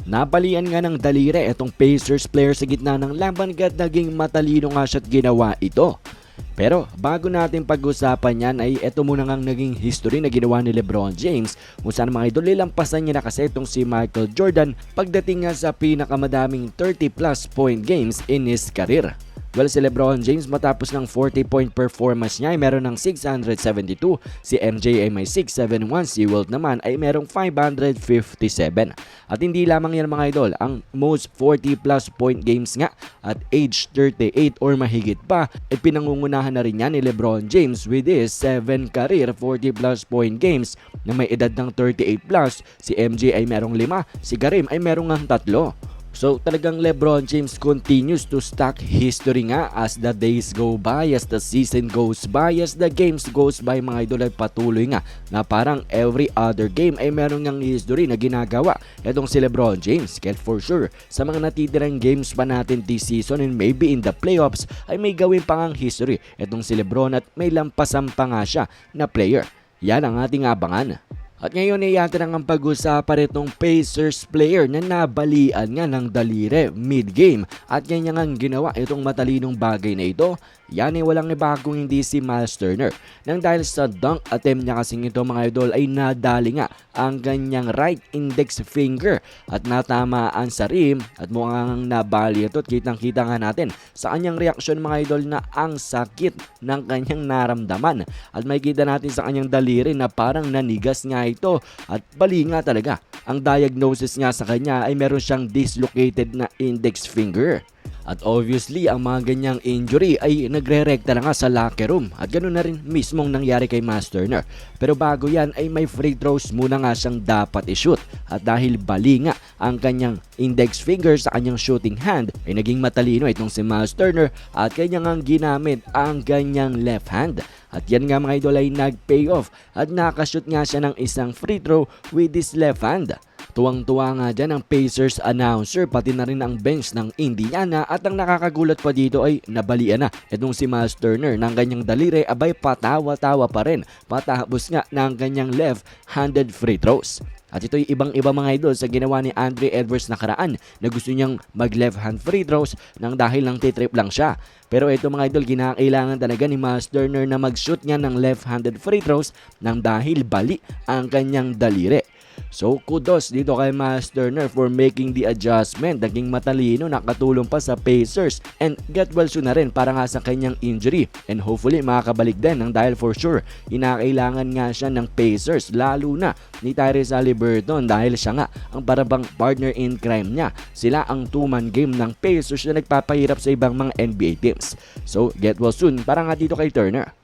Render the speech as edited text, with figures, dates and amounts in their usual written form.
Nabalian nga ng daliri itong Pacers player sa gitna ng laban at naging matalino nga siya at ginawa ito. Pero bago natin pag-usapan yan ay ito muna ngang naging history na ginawa ni LeBron James kung saan mga idol nilampasan niya na kasi itong si Michael Jordan pagdating nga sa pinakamadaming 30 plus point games in his career. Well, si LeBron James matapos ng 40-point performance niya ay meron ng 672, si MJ ay may 671, si Wilt naman ay merong 557. At hindi lamang yan mga idol, ang most 40 plus point games nga at age 38 or mahigit pa ay pinangungunahan na rin yan ni LeBron James with his 7 career 40 plus point games na may edad ng 38 plus, si MJ ay merong 5, si Kareem ay merong 3. So talagang LeBron James continues to stack history nga as the days go by, as the season goes by, as the games goes by mga idol ay patuloy nga na parang every other game ay meron ngang history na ginagawa itong si LeBron James. Kaya for sure sa mga natitirang games pa natin this season and maybe in the playoffs ay may gawin pa ngang history itong si LeBron at may lampasan pa nga siya na player. Yan ang ating abangan. At ngayon ay yatin ang pag-usapan itong Pacers player na nabalian nga ng daliri mid-game at ganyan ang ginawa itong matalinong bagay na ito. Yan ay walang iba kung hindi si Miles Turner. Nang dahil sa dunk attempt niya kasing ito mga idol ay nadali nga ang ganyang right index finger at natamaan sa rim at mukhang nabali ito at kitang kita nga natin sa kanyang reaksyon mga idol na ang sakit ng kanyang naramdaman at makikita natin sa kanyang daliri na parang nanigas nga ito at bali nga talaga. Ang diagnosis nga sa kanya ay meron siyang dislocated na index finger. At obviously, ang mga ganyang injury ay nagre-rekta na nga sa locker room. At ganoon na rin mismong nangyari kay Miles Turner. Pero bago yan ay may free throws muna nga siyang dapat i-shoot. At dahil bali nga ang kanyang index finger sa kanyang shooting hand, ay naging matalino itong si Miles Turner at kanya nga ginamit ang ganyang left hand. At yan nga mga idol ay nag-pay off at nakashoot nga siya ng isang free throw with his left hand. Tuwang-tuwa nga dyan ang Pacers announcer pati na rin ang bench ng Indiana at ang nakakagulat pa dito ay nabalian na itong si Miles Turner ng kanyang daliri abay patawa-tawa pa rin patapos nga ng kanyang left-handed free throws. At ito'y ibang-iba mga idol sa ginawa ni Andre Edwards nakaraan na gusto niyang mag left hand free throws nang dahil lang titrip lang siya. Pero ito mga idol, kinakailangan talaga ni Miles Turner na mag-shoot niya ng left-handed free throws nang dahil bali ang kanyang daliri. So kudos dito kay Miles Turner for making the adjustment. Naging matalino, nakatulong pa sa Pacers and get well soon na rin para nga sa kanyang injury and hopefully makakabalik din ng dahil for sure inakailangan nga siya ng Pacers lalo na ni Tyrese Haliburton dahil siya nga ang parabang partner in crime niya. Sila ang two-man game ng Pacers na nagpapahirap sa ibang mga NBA teams. So get well soon para nga dito kay Turner.